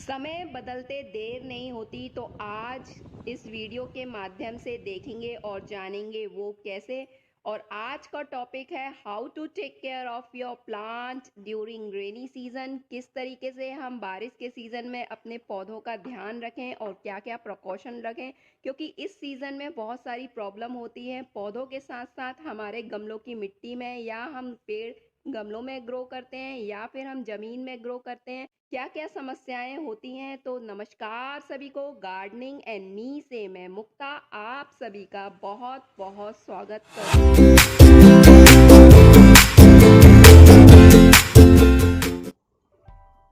समय बदलते देर नहीं होती, तो आज इस वीडियो के माध्यम से देखेंगे और जानेंगे वो कैसे। और आज का टॉपिक है how to take care of your plant during rainy season. किस तरीके से हम बारिश के सीजन में अपने पौधों का ध्यान रखें और क्या क्या प्रिकॉशन रखें, क्योंकि इस सीजन में बहुत सारी प्रॉब्लम होती है पौधों के साथ साथ हमारे गमलों की मिट्टी में, या हम पेड़ गमलों में ग्रो करते हैं या फिर हम जमीन में ग्रो करते हैं, क्या क्या समस्याएं होती हैं। तो नमस्कार सभी को, गार्डनिंग एंड मी से मैं मुक्ता आप सभी का बहुत बहुत स्वागत करती हूँ।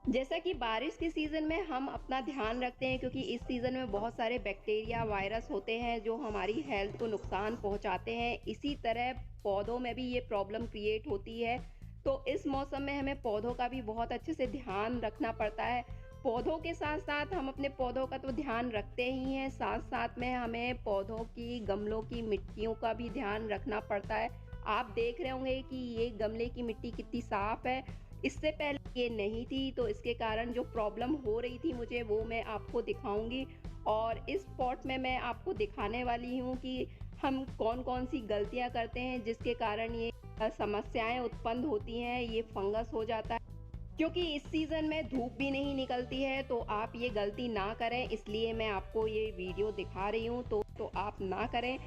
जैसा कि बारिश के सीज़न में हम अपना ध्यान रखते हैं, क्योंकि इस सीज़न में बहुत सारे बैक्टीरिया वायरस होते हैं जो हमारी हेल्थ को नुकसान पहुंचाते हैं। इसी तरह पौधों में भी ये प्रॉब्लम क्रिएट होती है। तो इस मौसम में हमें पौधों का भी बहुत अच्छे से ध्यान रखना पड़ता है। पौधों के साथ साथ हम अपने पौधों का तो ध्यान रखते ही हैं, साथ साथ में हमें पौधों की गमलों की मिट्टियों का भी ध्यान रखना पड़ता है। आप देख रहे होंगे कि ये गमले की मिट्टी कितनी साफ है, इससे पहले ये नहीं थी। तो इसके कारण जो प्रॉब्लम हो रही थी मुझे, वो मैं आपको दिखाऊंगी। और इस पॉट में मैं आपको दिखाने वाली हूँ कि हम कौन कौन सी गलतियाँ करते हैं जिसके कारण ये समस्याएं उत्पन्न होती हैं, ये फंगस हो जाता है। क्योंकि इस सीज़न में धूप भी नहीं निकलती है, तो आप ये गलती ना करें, इसलिए मैं आपको ये वीडियो दिखा रही हूँ। तो आप ना करें।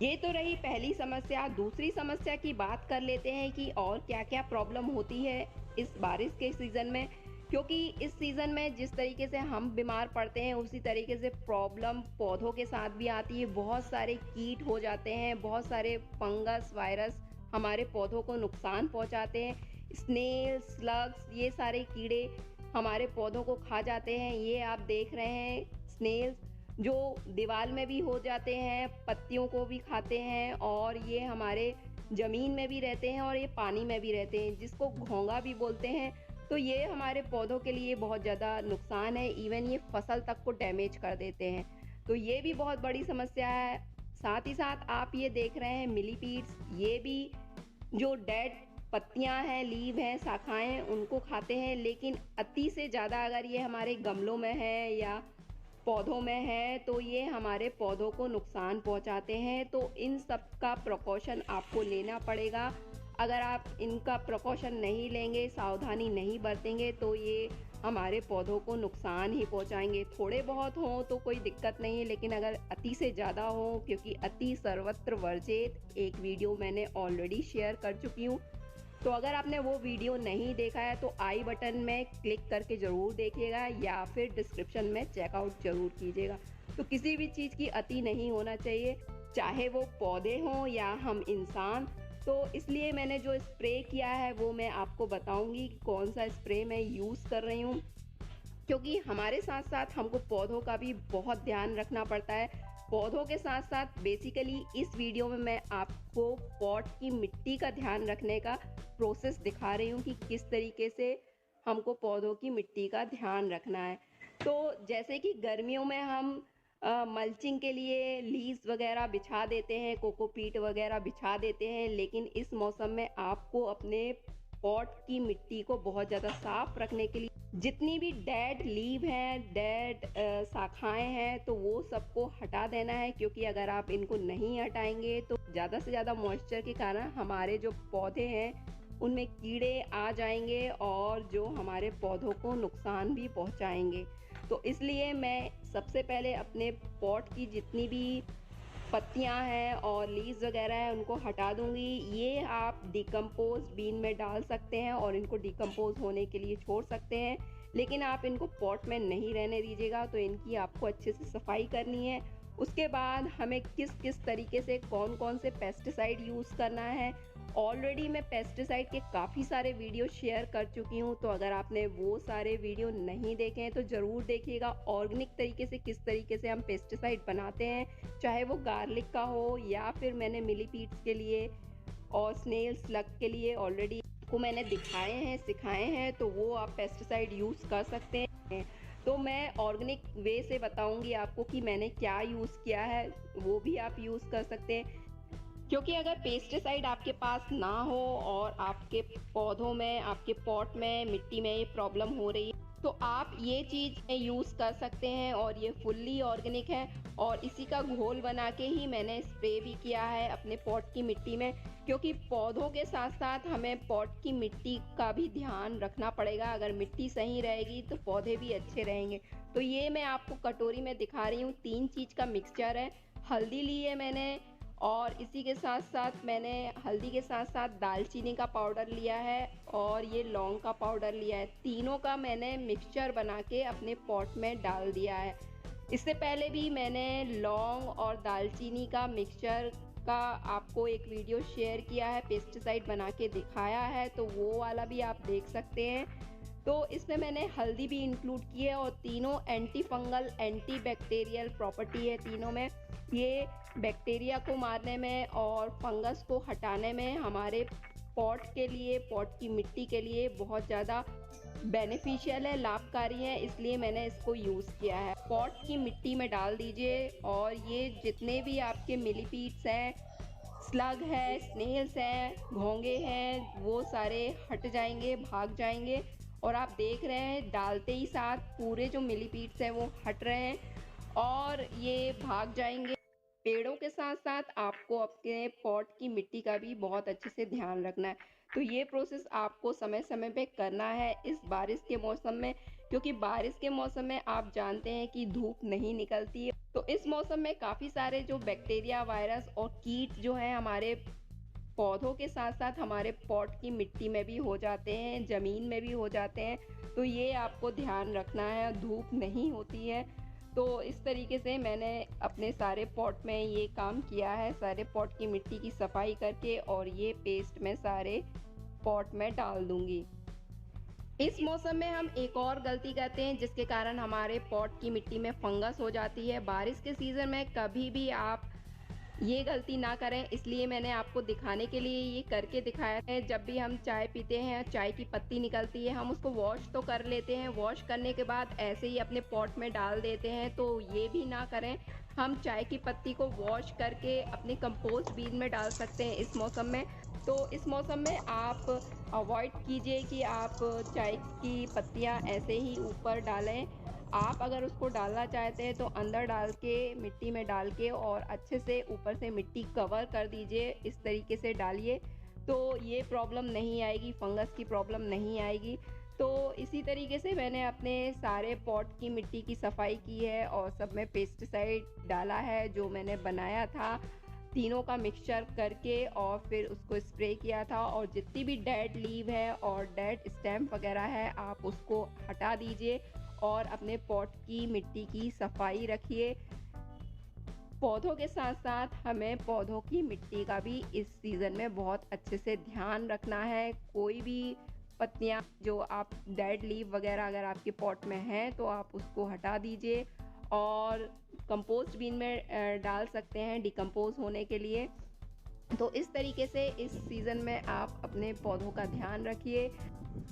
ये तो रही पहली समस्या। दूसरी समस्या की बात कर लेते हैं कि और क्या क्या प्रॉब्लम होती है इस बारिश के सीज़न में। क्योंकि इस सीज़न में जिस तरीके से हम बीमार पड़ते हैं, उसी तरीके से प्रॉब्लम पौधों के साथ भी आती है। बहुत सारे कीट हो जाते हैं, बहुत सारे फंगस वायरस हमारे पौधों को नुकसान पहुंचाते हैं। स्नेल्स, स्लग्स, ये सारे कीड़े हमारे पौधों को खा जाते हैं। ये आप देख रहे हैं स्नेल्स जो दीवार में भी हो जाते हैं, पत्तियों को भी खाते हैं, और ये हमारे ज़मीन में भी रहते हैं और ये पानी में भी रहते हैं, जिसको घोंगा भी बोलते हैं। तो ये हमारे पौधों के लिए बहुत ज़्यादा नुकसान है, इवन ये फसल तक को डैमेज कर देते हैं। तो ये भी बहुत बड़ी समस्या है। साथ ही साथ आप ये देख रहे हैं मिलीपीड्स, ये भी जो डेड पत्तियां हैं, लीव हैं, शाखाएं हैं, उनको खाते हैं। लेकिन अति से ज़्यादा अगर ये हमारे गमलों में है या पौधों में है, तो ये हमारे पौधों को नुकसान पहुंचाते हैं। तो इन सब का प्रिकॉशन आपको लेना पड़ेगा। अगर आप इनका प्रिकॉशन नहीं लेंगे, सावधानी नहीं बरतेंगे, तो ये हमारे पौधों को नुकसान ही पहुंचाएंगे। थोड़े बहुत हों तो कोई दिक्कत नहीं है, लेकिन अगर अति से ज़्यादा हो, क्योंकि अति सर्वत्र वर्जित एक वीडियो मैंने ऑलरेडी शेयर कर चुकी हूँ। तो अगर आपने वो वीडियो नहीं देखा है तो आई बटन में क्लिक करके ज़रूर देखिएगा, या फिर डिस्क्रिप्शन में चेकआउट ज़रूर कीजिएगा। तो किसी भी चीज़ की अति नहीं होना चाहिए, चाहे वो पौधे हों या हम इंसान। तो इसलिए मैंने जो स्प्रे किया है वो मैं आपको बताऊंगी कौन सा स्प्रे मैं यूज़ कर रही हूँ, क्योंकि हमारे साथ साथ हमको पौधों का भी बहुत ध्यान रखना पड़ता है। पौधों के साथ साथ बेसिकली इस वीडियो में मैं आपको पॉट की मिट्टी का ध्यान रखने का प्रोसेस दिखा रही हूँ कि किस तरीके से हमको पौधों की मिट्टी का ध्यान रखना है। तो जैसे कि गर्मियों में हम मल्चिंग के लिए लीव्स वगैरह बिछा देते हैं, कोकोपीट वगैरह बिछा देते हैं, लेकिन इस मौसम में आपको अपने पॉट की मिट्टी को बहुत ज़्यादा साफ रखने के लिए जितनी भी डेड लीव हैं, डेड शाखाएं हैं, तो वो सबको हटा देना है। क्योंकि अगर आप इनको नहीं हटाएंगे तो ज़्यादा से ज़्यादा मॉइस्चर के कारण हमारे जो पौधे हैं उनमें कीड़े आ जाएंगे और जो हमारे पौधों को नुकसान भी पहुंचाएंगे। तो इसलिए मैं सबसे पहले अपने पॉट की जितनी भी पत्तियां हैं और लीव्स वगैरह हैं उनको हटा दूंगी। ये आप डिकम्पोज बीन में डाल सकते हैं और इनको डिकम्पोज होने के लिए छोड़ सकते हैं, लेकिन आप इनको पॉट में नहीं रहने दीजिएगा। तो इनकी आपको अच्छे से सफाई करनी है। उसके बाद हमें किस किस तरीके से कौन कौन से पेस्टिसाइड यूज़ करना है, ऑलरेडी मैं पेस्टिसाइड के काफ़ी सारे वीडियो शेयर कर चुकी हूँ। तो अगर आपने वो सारे वीडियो नहीं देखे हैं तो ज़रूर देखिएगा। ऑर्गेनिक तरीके से किस तरीके से हम पेस्टिसाइड बनाते हैं, चाहे वो गार्लिक का हो या फिर मैंने मिलीपीड्स के लिए और स्नेल स्लग के लिए ऑलरेडी को मैंने दिखाए हैं, सिखाए हैं। तो वो आप पेस्टिसाइड यूज़ कर सकते हैं। तो मैं ऑर्गेनिक वे से बताऊंगी आपको कि मैंने क्या यूज़ किया है, वो भी आप यूज़ कर सकते हैं। क्योंकि अगर पेस्टिसाइड आपके पास ना हो और आपके पौधों में, आपके पॉट में, मिट्टी में ये प्रॉब्लम हो रही है, तो आप ये चीज़ यूज़ कर सकते हैं और ये फुल्ली ऑर्गेनिक है और इसी का घोल बना के ही मैंने स्प्रे भी किया है अपने पॉट की मिट्टी में, क्योंकि पौधों के साथ-साथ हमें पॉट की मिट्टी का भी ध्यान रखना पड़ेगा। अगर मिट्टी सही रहेगी तो पौधे भी अच्छे रहेंगे। तो ये मैं आपको कटोरी में दिखा रही हूँ, 3 चीज़ का मिक्सचर है। हल्दी ली है मैंने और इसी के साथ-साथ मैंने हल्दी के साथ-साथ दालचीनी का पाउडर लिया है और ये लौंग का पाउडर लिया है। तीनों का मैंने मिक्सचर बना के अपने पॉट में डाल दिया है। इससे पहले भी मैंने लौंग और दालचीनी का मिक्सचर का आपको एक वीडियो शेयर किया है, पेस्टिसाइड बना के दिखाया है, तो वो वाला भी आप देख सकते हैं। तो इसमें मैंने हल्दी भी इंक्लूड की है और तीनों anti fungal, anti bacterial property है तीनों में। ये बैक्टीरिया को मारने में और फंगस को हटाने में हमारे पॉट के लिए, पॉट की मिट्टी के लिए बहुत ज़्यादा बेनिफिशियल है, लाभकारी है, इसलिए मैंने इसको यूज़ किया है। पॉट की मिट्टी में डाल दीजिए और ये जितने भी आपके मिलीपीड्स हैं, स्लग है, स्नेल्स हैं, घोंगे हैं, वो सारे हट जाएंगे, भाग जाएंगे। और आप देख रहे हैं डालते ही साथ पूरे जो मिलीपीड्स हैं वो हट रहे हैं और ये भाग जाएंगे। पेड़ों के साथ साथ आपको अपने पॉट की मिट्टी का भी बहुत अच्छे से ध्यान रखना है। तो ये प्रोसेस आपको समय समय पे करना है इस बारिश के मौसम में, क्योंकि बारिश के मौसम में आप जानते हैं कि धूप नहीं निकलती है। तो इस मौसम में काफ़ी सारे जो बैक्टीरिया, वायरस और कीट जो हैं हमारे पौधों के साथ साथ हमारे पॉट की मिट्टी में भी हो जाते हैं, ज़मीन में भी हो जाते हैं। तो ये आपको ध्यान रखना है, धूप नहीं होती है। तो इस तरीके से मैंने अपने सारे पॉट में ये काम किया है, सारे पॉट की मिट्टी की सफाई करके, और ये पेस्ट मैं सारे पॉट में डाल दूंगी। इस मौसम में हम एक और गलती करते हैं जिसके कारण हमारे पॉट की मिट्टी में फंगस हो जाती है। बारिश के सीज़न में कभी भी आप ये गलती ना करें, इसलिए मैंने आपको दिखाने के लिए ये करके दिखाया है। जब भी हम चाय पीते हैं, चाय की पत्ती निकलती है, हम उसको वॉश तो कर लेते हैं, वॉश करने के बाद ऐसे ही अपने पॉट में डाल देते हैं, तो ये भी ना करें। हम चाय की पत्ती को वॉश करके अपने कंपोस्ट बीन में डाल सकते हैं इस मौसम में। तो इस मौसम में आप अवॉइड कीजिए कि आप चाय की पत्तियाँ ऐसे ही ऊपर डालें। आप अगर उसको डालना चाहते हैं तो अंदर डाल के, मिट्टी में डाल के, और अच्छे से ऊपर से मिट्टी कवर कर दीजिए। इस तरीके से डालिए तो ये प्रॉब्लम नहीं आएगी, फंगस की प्रॉब्लम नहीं आएगी। तो इसी तरीके से मैंने अपने सारे पॉट की मिट्टी की सफाई की है और सब में पेस्टिसाइड डाला है जो मैंने बनाया था, तीनों का मिक्सचर करके, और फिर उसको स्प्रे किया था। और जितनी भी डेड लीव है और डेड स्टेम वगैरह है, आप उसको हटा दीजिए और अपने पॉट की मिट्टी की सफाई रखिए। पौधों के साथ साथ हमें पौधों की मिट्टी का भी इस सीज़न में बहुत अच्छे से ध्यान रखना है। कोई भी पत्तियां जो आप डेड लीव वगैरह अगर आपके पॉट में हैं तो आप उसको हटा दीजिए और कंपोस्ट बीन में डाल सकते हैं डिकम्पोज होने के लिए। तो इस तरीके से इस सीज़न में आप अपने पौधों का ध्यान रखिए।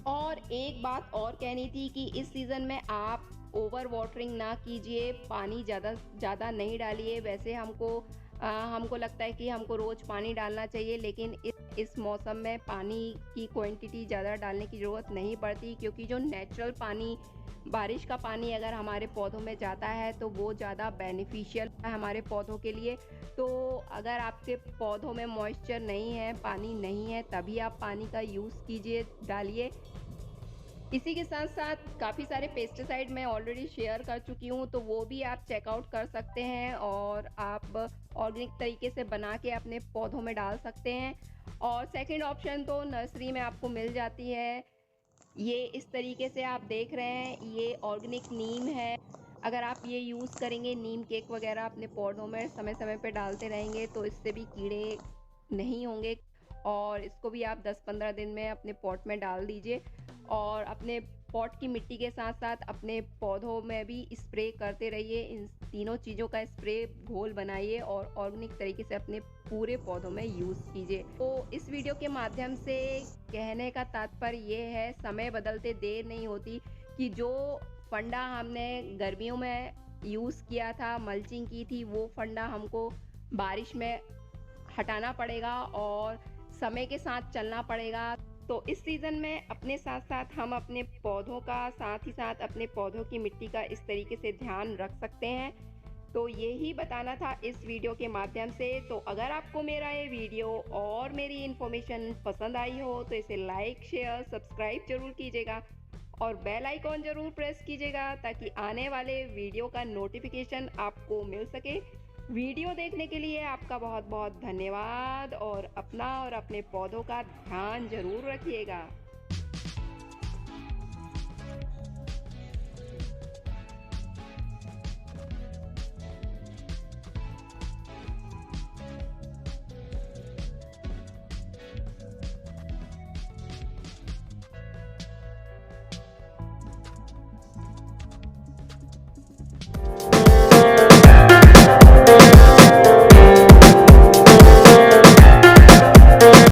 और एक बात और कहनी थी कि इस सीज़न में आप ओवर वाटरिंग ना कीजिए, पानी ज़्यादा नहीं डालिए। वैसे हमको लगता है कि हमको रोज़ पानी डालना चाहिए, लेकिन इस मौसम में पानी की क्वांटिटी ज़्यादा डालने की ज़रूरत नहीं पड़ती, क्योंकि जो नेचुरल पानी, बारिश का पानी अगर हमारे पौधों में जाता है तो वो ज़्यादा बेनिफिशियल है हमारे पौधों के लिए। तो अगर आपके पौधों में मॉइस्चर नहीं है, पानी नहीं है, तभी आप पानी का यूज़ कीजिए, डालिए। इसी के साथ साथ काफ़ी सारे पेस्टिसाइड मैं ऑलरेडी शेयर कर चुकी हूँ, तो वो भी आप चेकआउट कर सकते हैं और आप ऑर्गेनिक तरीके से बना के अपने पौधों में डाल सकते हैं। और सेकंड ऑप्शन तो नर्सरी में आपको मिल जाती है। ये इस तरीके से आप देख रहे हैं, ये ऑर्गेनिक नीम है। अगर आप ये यूज़ करेंगे, नीम केक वगैरह अपने पौधों में समय समय पे डालते रहेंगे, तो इससे भी कीड़े नहीं होंगे। और इसको भी आप 10-15 दिन में अपने पॉट में डाल दीजिए और अपने पॉट की मिट्टी के साथ साथ अपने पौधों में भी स्प्रे करते रहिए। इन तीनों चीज़ों का स्प्रे घोल बनाइए और ऑर्गेनिक तरीके से अपने पूरे पौधों में यूज़ कीजिए। तो इस वीडियो के माध्यम से कहने का तात्पर्य ये है, समय बदलते देर नहीं होती, कि जो फंडा हमने गर्मियों में यूज़ किया था, मल्चिंग की थी, वो फंडा हमको बारिश में हटाना पड़ेगा और समय के साथ चलना पड़ेगा। तो इस सीज़न में अपने साथ-साथ हम अपने पौधों का, साथ ही साथ अपने पौधों की मिट्टी का इस तरीके से ध्यान रख सकते हैं। तो यही बताना था इस वीडियो के माध्यम से। तो अगर आपको मेरा ये वीडियो और मेरी इन्फॉर्मेशन पसंद आई हो तो इसे लाइक, शेयर, सब्सक्राइब ज़रूर कीजिएगा और बेल आइकॉन ज़रूर प्रेस कीजिएगा ताकि आने वाले वीडियो का नोटिफिकेशन आपको मिल सके। वीडियो देखने के लिए आपका बहुत बहुत धन्यवाद और अपना और अपने पौधों का ध्यान ज़रूर रखिएगा।